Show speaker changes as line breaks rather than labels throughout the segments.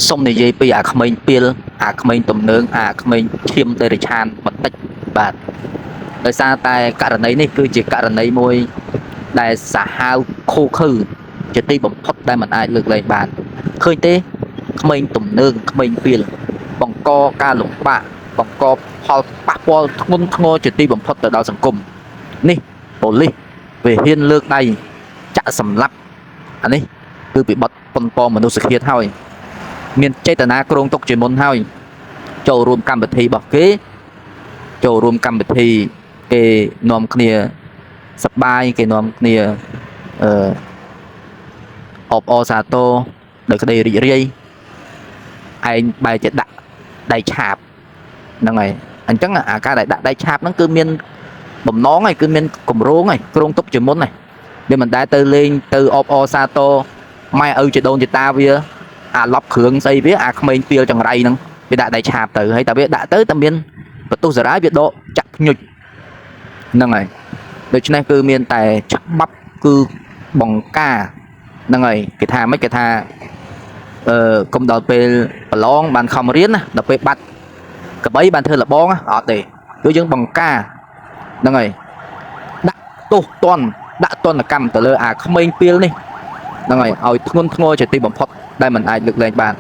សុំនិយាយពីអាក្មេងពីលអាក្មេងទំនើងអាក្មេងឈាមដេរិឆានបន្តិចបាទដោយសារតែករណីនេះគឺជាករណីមួយដែលសាហាវខូខើជាទីបំផុតដែលមិនអាចលើកលែងបានឃើញទេក្មេងទំនើងក្មេងពីលបង្កការលំបាកបង្កផលប៉ះពាល់ធ្ងន់ធ្ងរជាទីបំផុតទៅដល់សង្គមនេះប៉ូលីសវាហ៊ានលើកដៃចាក់សម្លាប់អានេះគឺពីបទប៉ុនប៉ងមនុស្សឃាតហើយមានចេតនាគ្រោងទុកជាមុនហើយចូលរួមកម្មវិធីរបស់គេចូលរួមកម្មវិធីគេនាំគ្នាសប្បាយគេនាំគ្នាអបអរសាទរដោយក្តីរីករាយឯងបែរជាដាក់ដៃឆាបហ្នឹងហើយអញ្ចឹងអាការដែលដាក់ដៃឆាបហ្នឹងគឺមានបំណងហើយគឺមានគម្រោងហើយគ្រោងទុកជាមុនហើយវាមិនដែលទៅលេងទៅអបអរសាទរម៉ែឪជាដូនជាតាវាអាឡប់គ្រឿងស្អីវាអាក្មេងពីលចង្រៃហ្នឹងវាដាក់ដៃឆាបទៅហើយតែវាដាក់ទៅតែមានបន្ទុះសារាយវាដកចាក់ភ្ញុចហ្នឹងហើយដូច្នេះគឺមានតែច្បាប់គឺបង្ការហ្នឹងហើយគេថាមិនគេថាកុំដល់ពេលប្រឡងបានខំរៀនណាដល់ពេលបាត់កបីបានធ្វើលបងអត់ទេគឺយើងបង្ការហ្នឹងហើយដាក់ទោសទណ្ឌដាក់ទណ្ឌកម្មទៅលើអាក្មេងពីលនេះហ្នឹងហើយឲ្យធ្ងន់ធ្ងរជាទីបំផុតដែលមិនអាចលើកលែងបាន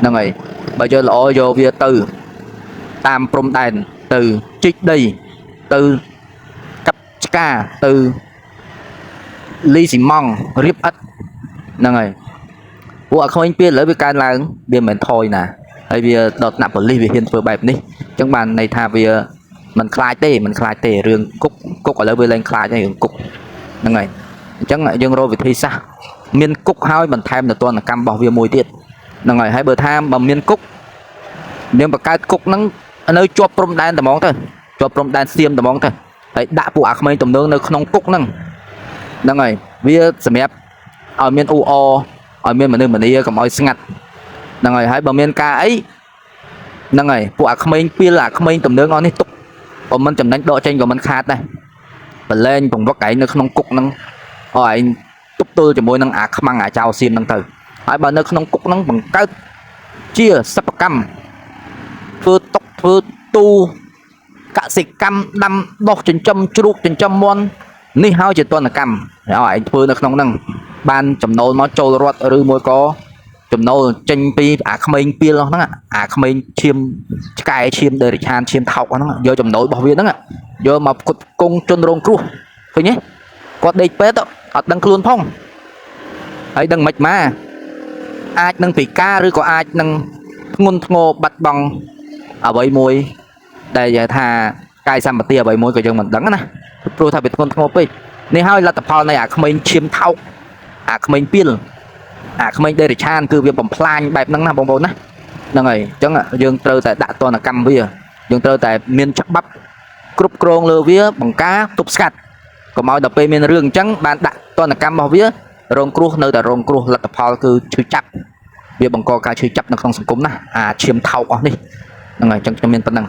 ហ្នឹងហើយបើយកល្អយកវាទៅតាមព្រំដែនទៅជីកដីទៅកាប់ឆ្កាទៅលីស៊ីម៉ង់រៀបឥតហ្នឹងហើយពួកអាក្មេងពីលឥឡូវវាកើនឡើងវាមិនថយណាហើយវាដល់ថ្នាក់ប៉ូលីសវាហ៊ានធ្វើបែបនេះអញ្ចឹងបានន័យថាវាមិនខ្លាចទេរឿងគុកឥឡូវវាឡើងខ្លាចហើយរឿងគុកហ្នឹងហើយអញ្ចឹងយើងរកវិធីសាស្ត្រមានគុកហើយបន្ថែមនទណ្ឌកម្មរបស់វាមួយទៀតហ្នឹងហើយបើថាបើមានគុកយើងបង្កើតគុកហ្នឹងនៅជាប់ព្រំដែនតែហ្មងទៅជាប់ព្រំដែនសៀមតែហ្មងទៅហើយដាក់ពួកអាក្មេងទំនើងនៅក្នុងគុកហ្នឹងហ្នឹងហើយវាសម្រាប់ឲ្យមានអ៊ូអឲ្យមានមនុស្សម្នាកុំឲ្យស្ងាត់ហ្នឹងហើយបើមានការអីហ្នឹងហើយពួកអាក្មេងពីលអាក្មេងទំនើងអស់នេះទុកបើមិនចំណេញដកចេញក៏មិនខាតដែរបលែងបង្វឹកឯងនៅក្នុងគុកហ្នឹងឲ្យឯងទប់ទល់ជាមួយនឹងអាខ្មាំងអាចោសៀមហ្នឹងទៅហើយបើនៅក្នុងគុកហ្នឹងបង្កើតជាសិប្បកម្មធ្វើតុកធ្វើទូកសិកម្មដាំដុះចិញ្ចឹមជ្រូកចិញ្ចឹមមាន់នេះហើយជាទណ្ឌកម្មឲ្យឯងធ្វើនៅក្នុងហ្នឹងបានចំណូលមកចូលរដ្ឋឬមួយក៏ចំណូលចេញពីអាក្មេងពីលហ្នឹងអាក្មេងឈាមឆ្កែឈាមដេរិឆានឈាមថោកហ្នឹងយកចំណូលរបស់វាហ្នឹងយកមកផ្គត់ផ្គង់ជនរងគ្រោះឃើញទេគាត់ដេកពេទ្យអត់ដឹងខ្លួនផងហើយដឹងមិនមកអាចនឹងពិការឬក៏អាចនឹងធ្ងន់ធ្ងរបាត់បង់អ្វីមួយដែលថាកាយសម្បត្តិអ្វីមួយក៏យើងមិនដឹងណាព្រោះថាវាធ្ងន់ធ្ងរពេកនេះហើយលទ្ធផលនៃអាក្មេងឈាមថោកអាក្មេងពីលអាក្មេងដេរិឆានគឺវាបំផ្លាញបែបហ្នឹងណាបងប្អូនណាហ្នឹងហើយអញ្ចឹងយើងត្រូវតែដាក់ទណ្ឌកម្មវាយើងត្រូវតែមានច្បាប់គ្រប់គ្រងលើវាបង្ការទប់ស្កាត់កុំឲ្យដល់ពេលមានរឿងអញ្ចឹងបានដាក់ទណ្ឌកម្មរបស់វារងគ្រោះនៅតែរងគ្រោះលទ្ធផលគឺឈឺចាប់វាបង្កការឈឺចាប់នៅក្នុងសង្គមណាអាឈាមថោកអស់នេះហ្នឹងហើយអញ្ចឹងខ្ញុំមានប៉ុណ្ណឹង